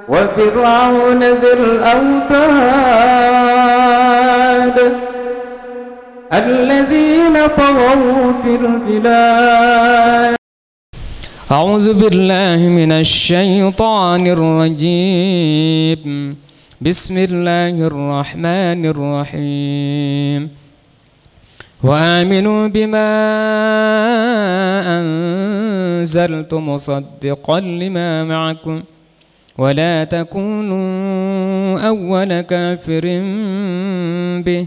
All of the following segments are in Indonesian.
وفرعون ذي الأوتاد الذين طغوا في البلاد. أعوذ بالله من الشيطان الرجيم. بسم الله الرحمن الرحيم. وآمنوا بما أنزلت مصدقا لما معكم ولا تكونوا أول كافر به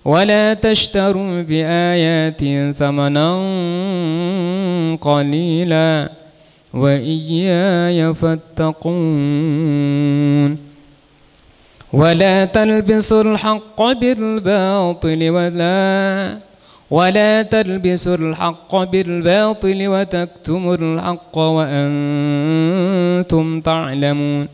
ولا تشتروا بآياتي ثمنا قليلا وإياي فاتقون ولا تلبسوا الحق بالباطل ولا تلبسوا الحق بالباطل وتكتموا الحق وأنتم تعلمون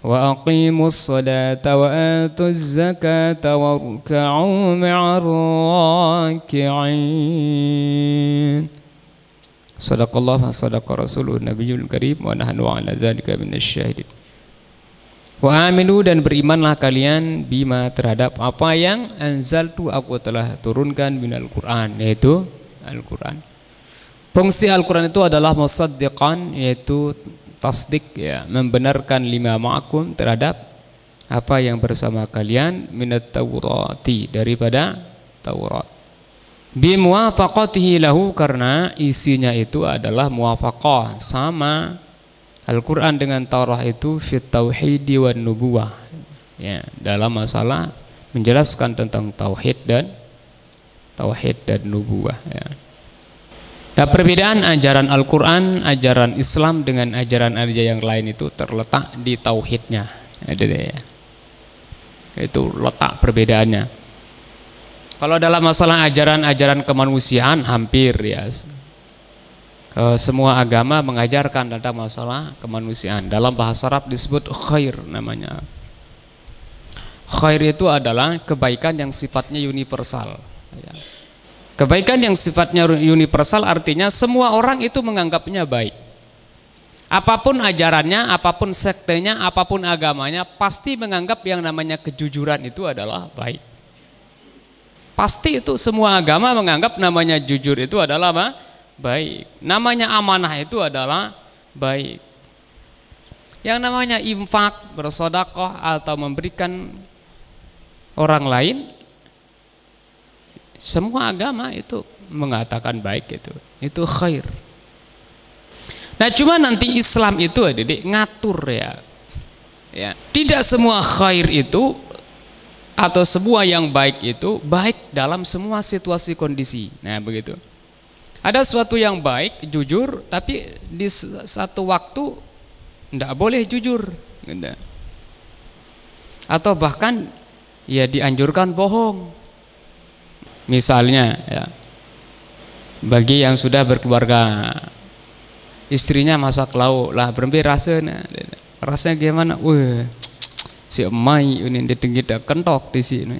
وأقيموا الصلاة وآتوا الزكاة واركعوا مع الراكعين. صدق الله وصدق رسوله النبي الكريم ونحن على ذلك من الشاهدين. Wa aminu, dan berimanlah kalian bima terhadap apa yang anzaltu aku telah turunkan minal Quran, yaitu Al-Quran. Fungsi Al-Quran itu adalah musaddiqan, yaitu tasdik, ya, membenarkan lima ma'akum terhadap apa yang bersama kalian minat Taurati, daripada Taurat. Bi muwafaqatihi lahu, karena isinya itu adalah muwafaqah, sama Al-Quran dengan Taurat itu fit tauhidi wan nubuwah, ya, dalam masalah menjelaskan tentang tauhid dan nubuwah, ya. Nah, perbedaan ajaran Al-Quran, ajaran Islam dengan ajaran yang lain itu terletak di tauhidnya, ya. Itu letak perbedaannya. Kalau dalam masalah ajaran kemanusiaan hampir, ya, semua agama mengajarkan tentang masalah kemanusiaan. Dalam bahasa Arab disebut khair namanya. Khair itu adalah kebaikan yang sifatnya universal, ya. Kebaikan yang sifatnya universal artinya semua orang itu menganggapnya baik. Apapun ajarannya, apapun sektenya, apapun agamanya, pasti menganggap yang namanya kejujuran itu adalah baik. Pasti itu semua agama menganggap namanya jujur itu adalah apa? Baik. Namanya amanah itu adalah baik. Yang namanya infak, bersedekah atau memberikan orang lain, semua agama itu mengatakan baik, itu khair. Nah, cuma nanti Islam itu adik ngatur, ya. Tidak semua khair itu atau semua yang baik itu baik dalam semua situasi kondisi. Nah, begitu. Ada sesuatu yang baik, jujur, tapi di satu waktu tidak boleh jujur, atau bahkan ya dianjurkan bohong. Misalnya, ya, bagi yang sudah berkeluarga, istrinya masak lauk lah, berembe rasanya gimana? Wah, si emai ini ditinggi kentok di sini.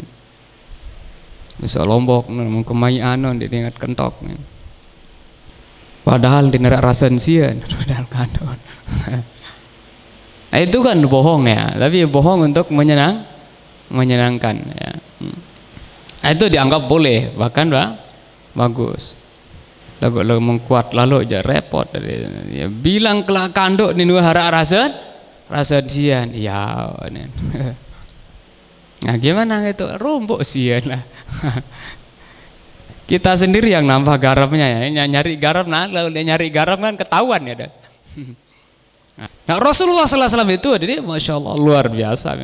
Misal Lombok, mau kemai anon ditingkat kentok. Padahal di nerak rasen sian, padahal kanon. Nah, itu kan bohong, ya, tapi bohong untuk menyenangkan, ya. Nah, itu dianggap boleh, bahkan bagus. Lalu mengkuat lalu aja repot, ya, bilang kelak kanduk di nuh harak rasen sian, ya. Nah, gimana itu rumpuk sian lah. Kita sendiri yang nambah garamnya, ya, nyari garam, nah lalu dia nyari garam kan ketahuan, ya. Nah, Rasulullah SAW itu, jadi masya Allah luar biasa.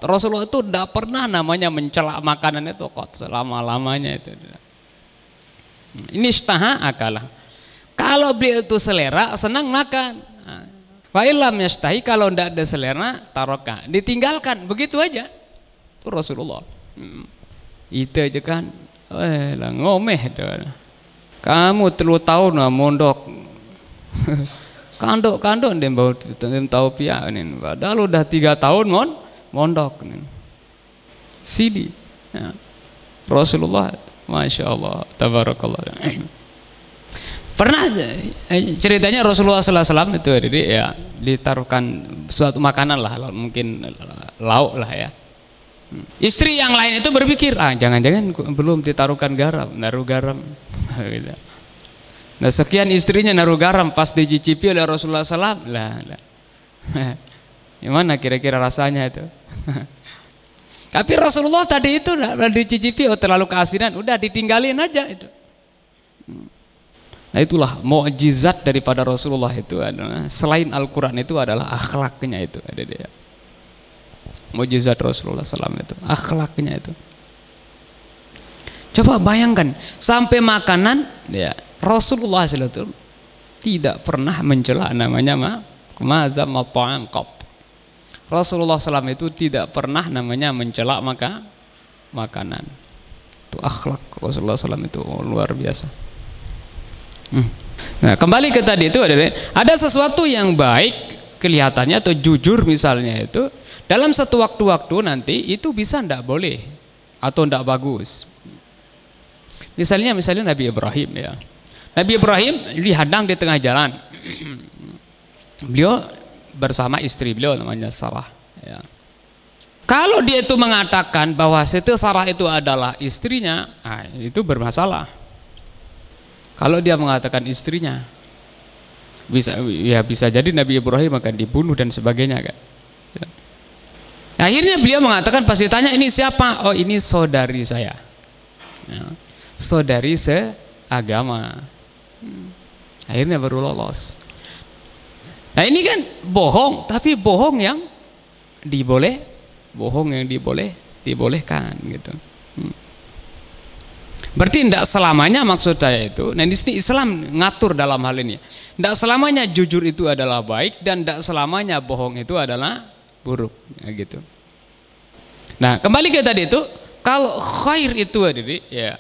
Rasulullah itu tidak pernah namanya mencela makanan itu kot selama-lamanya itu. Ini istaha akalah. Kalau beliau itu selera, senang makan. Wa illam yastahi, kalau tidak ada selera, taroka, ditinggalkan, begitu aja. Itu Rasulullah. Itu aja kan. Lah ngomeh dah. Kamu 3 tahun lah mondok. Kandok dia bawa tahu pihak ini. Padahal udah 3 tahun mondok nih. Sidi. Ya. Rasulullah, masya Allah, tabarakallah. Pernah ceritanya Rasulullah SAW itu jadi ya ditaruhkan suatu makanan lah, mungkin lauk lah ya. Istri yang lain itu berpikir, jangan-jangan belum ditaruhkan garam, naruh garam. Nah sekian istrinya naruh garam, pas dicicipi oleh Rasulullah SAW, gimana kira-kira rasanya itu? Tapi Rasulullah tadi itu dicicipi, terlalu keasinan, udah ditinggalin aja itu. Nah itulah mukjizat daripada Rasulullah itu adalah selain Al-Quran itu adalah akhlaknya itu ada dia. Mukjizat Rasulullah SAW itu akhlaknya itu. Coba bayangkan sampai makanan ya Rasulullah SAW tidak pernah mencela namanya mazam at-ta'am qat. Rasulullah SAW itu tidak pernah namanya mencela makanan. Itu akhlak Rasulullah SAW itu luar biasa. Nah kembali ke tadi itu ada sesuatu yang baik kelihatannya atau jujur misalnya itu dalam satu waktu-waktu nanti itu bisa ndak boleh atau ndak bagus. Misalnya Nabi Ibrahim ya. Nabi Ibrahim dihadang di tengah jalan. Beliau bersama istri beliau namanya Sarah ya. Kalau dia itu mengatakan bahwa Sarah itu adalah istrinya, itu bermasalah. Kalau dia mengatakan istrinya, bisa jadi Nabi Ibrahim akan dibunuh dan sebagainya kan. Akhirnya beliau mengatakan, pasti tanya ini siapa? Oh ini saudari saya, ya, saudari seagama. Akhirnya baru lolos. Nah ini kan bohong, tapi bohong yang dibolehkan gitu. Berarti tidak selamanya maksud saya itu. Nah di sini Islam ngatur dalam hal ini. Tidak selamanya jujur itu adalah baik dan tidak selamanya bohong itu adalah buruk, gitu. Nah kembali ke tadi itu, kalau khair itu ya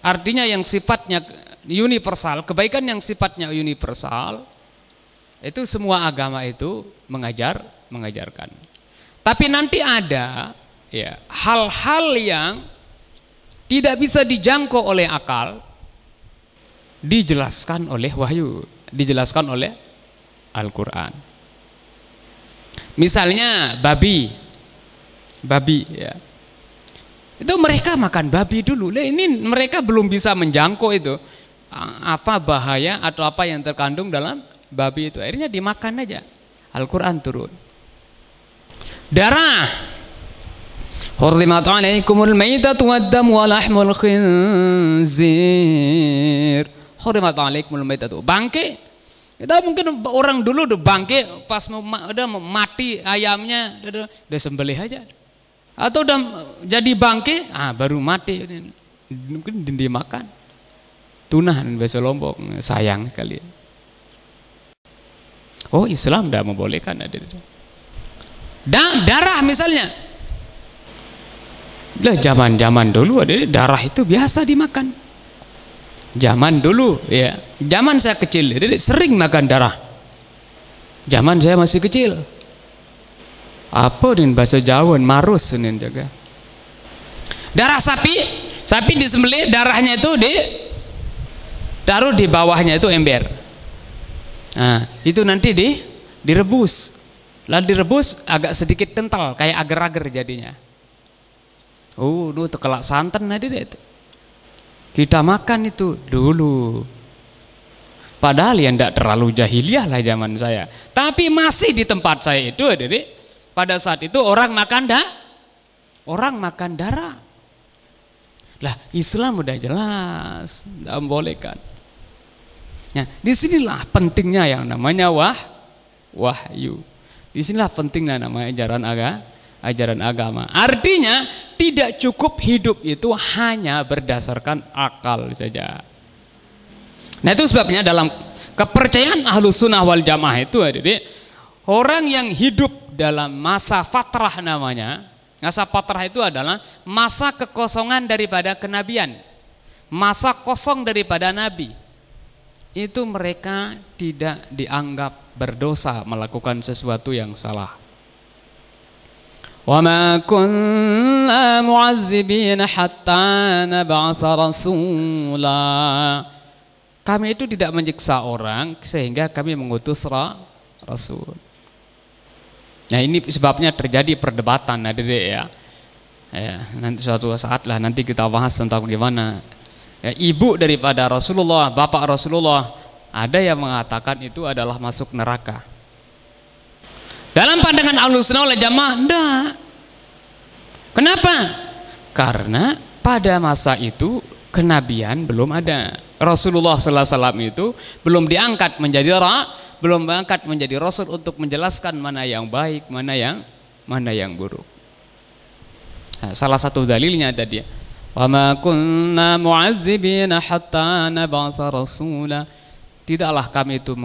artinya yang sifatnya universal, kebaikan yang sifatnya universal itu semua agama itu mengajarkan. Tapi nanti ada ya hal-hal yang tidak bisa dijangkau oleh akal, dijelaskan oleh wahyu, dijelaskan oleh Al-Quran. Misalnya babi ya. Itu mereka makan babi dulu. Ini mereka belum bisa menjangkau itu apa bahaya atau apa yang terkandung dalam babi itu. Akhirnya dimakan aja. Al-Quran turun. Darah. Hurrimat alaikumul maitatu waddamu wa lahmul khinzir. Hurrimat alaikumul maitatu. Bangke. Kita mungkin orang dulu udah bangke pas udah mati ayamnya udah sembelih aja. Atau udah jadi bangke, baru mati mungkin dimakan. Tunah dan bahasa Lombok, sayang kali. Oh, Islam tidak membolehkan ada. Darah misalnya. Lah zaman dulu ada darah itu biasa dimakan. Zaman dulu ya, zaman saya kecil sering makan darah. Zaman saya masih kecil. Apa nih bahasa Jawa marus nih jaga. Darah sapi disembelih, darahnya itu taruh di bawahnya itu ember. Nah, itu nanti direbus. Lalu direbus agak sedikit kental kayak agar-agar jadinya. Itu kelak santan tadi itu. Kita makan itu dulu. Padahal ya tidak terlalu jahiliyah lah zaman saya. Tapi masih di tempat saya itu pada saat itu orang makan darah. Lah Islam udah jelas, tidak membolehkan. Nah, disinilah pentingnya yang namanya wahyu. Disinilah pentingnya namanya ajaran agama. Artinya tidak cukup hidup itu hanya berdasarkan akal saja. Nah itu sebabnya dalam kepercayaan Ahlus Sunnah wal Jamaah itu orang yang hidup dalam masa fatrah namanya. Masa fatrah itu adalah masa kekosongan daripada kenabian, masa kosong daripada nabi. Itu mereka tidak dianggap berdosa melakukan sesuatu yang salah. وَمَا كُنَّا مُعَذِّبِينَ حَتَّى نَبْعَثَ رَسُولًا. kami itu tidak menyiksa orang sehingga kami mengutus rasul. Nah ini sebabnya terjadi perdebatan adik-adik ya. Nanti suatu saat lah nanti kita bahas tentang bagaimana ibu daripada Rasulullah, bapak Rasulullah, ada yang mengatakan itu adalah masuk neraka. Dalam pandangan Ahlussunnah wal Jamaah enggak. Kenapa? Karena pada masa itu kenabian belum ada. Rasulullah sallallahu alaihi wasallam itu belum diangkat menjadi rasul untuk menjelaskan mana yang baik, mana yang buruk. Nah, salah satu dalilnya tadi, wa ma kunna mu'azzibina hatta nab'atsa rasula. Tidaklah kami itu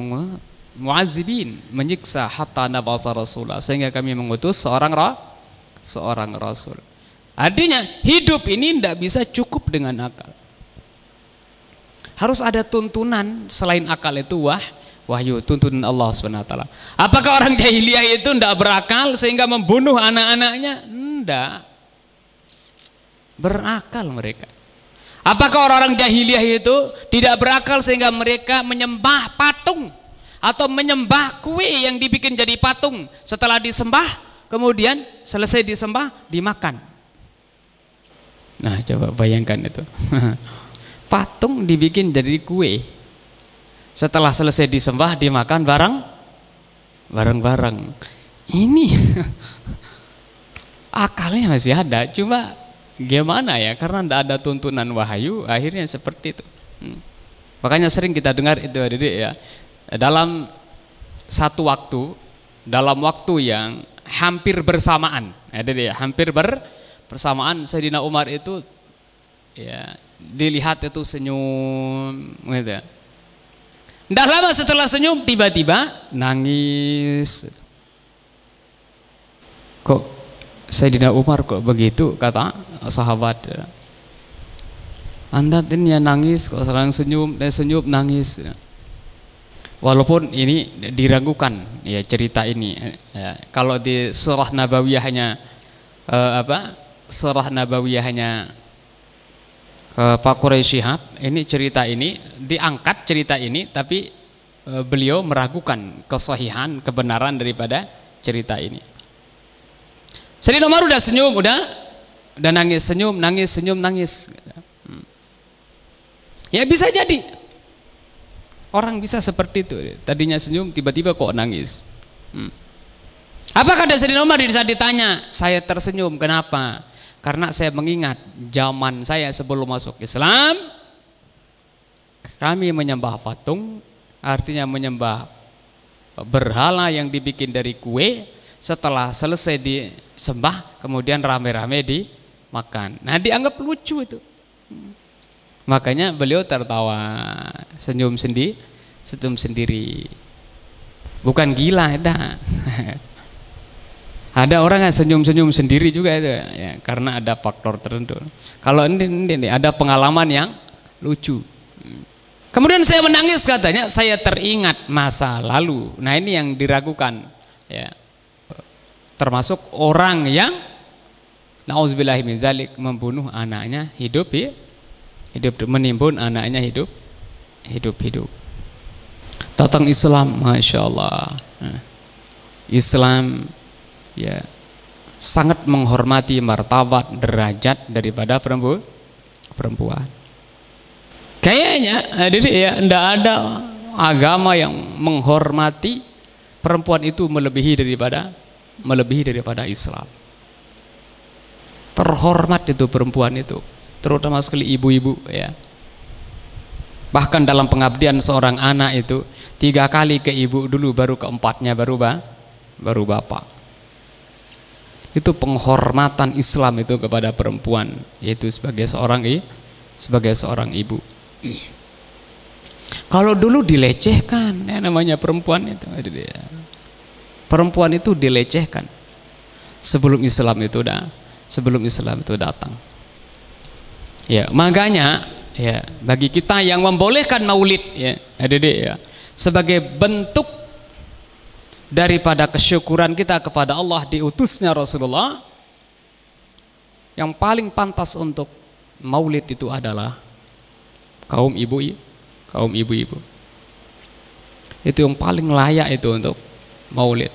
mu'azzibin, menyiksa hatta nab'atsa rasula, sehingga kami mengutus seorang rasul. Artinya hidup ini tidak bisa cukup dengan akal. Harus ada tuntunan selain akal itu wahyu, tuntunan Allah SWT. Apakah orang jahiliyah itu tidak berakal sehingga membunuh anak-anaknya? Tidak. Berakal mereka. Apakah orang-orang jahiliyah itu tidak berakal sehingga mereka menyembah patung atau menyembah kue yang dibikin jadi patung, setelah disembah kemudian selesai disembah dimakan? Nah coba bayangkan itu. Patung dibikin jadi kue, setelah selesai disembah dimakan bareng-bareng. Ini akalnya masih ada, cuma gimana ya, karena tidak ada tuntunan wahyu, akhirnya seperti itu. Makanya sering kita dengar itu adik-adik ya, dalam satu waktu, dalam waktu yang hampir bersamaan, adik-adik ya, hampir bersamaan, Sayyidina Umar itu ya dilihat itu senyum gitu. Tidak lama setelah senyum tiba-tiba nangis. Kok Sayyidina Umar kok begitu, kata sahabat. Anda ini nangis kok sekarang senyum, dan senyum nangis. Walaupun ini diragukan ya cerita ini ya, kalau di surah Nabawiyah hanya surah Nabawiyah hanya Pak Quraisy Shihab, ini cerita ini diangkat cerita ini, tapi beliau meragukan kesahihan, kebenaran daripada cerita ini. Sayyidina Umar udah senyum, udah nangis, senyum nangis. Ya bisa jadi orang bisa seperti itu, tadinya senyum tiba-tiba kok nangis. Apa kata Sayyidina Umar di saat ditanya? Saya tersenyum, kenapa? Karena saya mengingat zaman saya sebelum masuk Islam, kami menyembah patung, artinya menyembah berhala yang dibikin dari kue, setelah selesai disembah kemudian rame-rame dimakan. Nah dianggap lucu itu. Makanya beliau tertawa, senyum sendiri. Bukan gila, ada. Ada orang yang senyum-senyum sendiri juga itu ya, karena ada faktor tertentu. Kalau ini ada pengalaman yang lucu. Kemudian saya menangis, katanya saya teringat masa lalu. Nah ini yang diragukan ya. Termasuk orang yang nauzubillahi min zalik, membunuh anaknya hidup, menimbun anaknya hidup. Datang Islam, Masya Allah. Islam ya sangat menghormati martabat derajat daripada perempuan. Kayaknya ya tidak ada agama yang menghormati perempuan itu melebihi daripada Islam. Terhormat itu perempuan itu, terutama sekali ibu-ibu ya. Bahkan dalam pengabdian seorang anak itu 3 kali ke ibu dulu, baru keempatnya baru bapak. Itu penghormatan Islam itu kepada perempuan, yaitu sebagai seorang ibu. Kalau dulu dilecehkan, ya namanya perempuan itu. Perempuan itu dilecehkan sebelum Islam itu datang. Ya, makanya ya bagi kita yang membolehkan maulid ya, adik-adik ya, sebagai bentuk daripada kesyukuran kita kepada Allah diutusnya Rasulullah, yang paling pantas untuk maulid itu adalah kaum kaum ibu-ibu. Itu yang paling layak itu untuk maulid.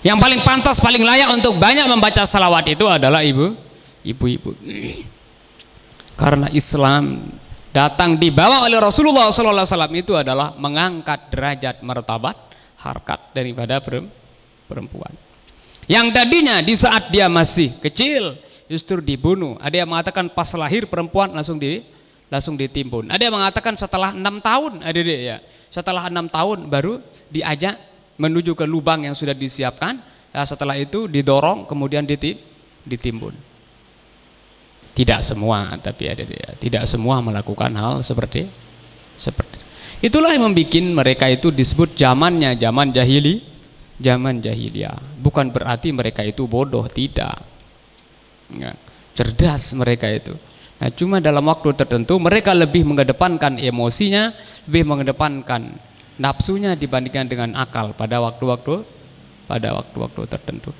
Yang paling pantas, paling layak untuk banyak membaca salawat itu adalah ibu-ibu. Karena Islam datang dibawa oleh Rasulullah SAW itu adalah mengangkat derajat martabat harkat daripada perempuan. Yang tadinya di saat dia masih kecil justru dibunuh. Ada yang mengatakan pas lahir perempuan langsung ditimbun. Ada yang mengatakan setelah 6 tahun, setelah 6 tahun baru diajak menuju ke lubang yang sudah disiapkan. Nah, setelah itu didorong kemudian ditimbun. Tidak semua, tapi tidak semua melakukan hal seperti itulah yang membuat mereka itu disebut zaman jahiliyah. Bukan berarti mereka itu bodoh, tidak. Ya, cerdas mereka itu. Nah, cuma dalam waktu tertentu mereka lebih mengedepankan emosinya, lebih mengedepankan nafsunya dibandingkan dengan akal pada waktu-waktu tertentu.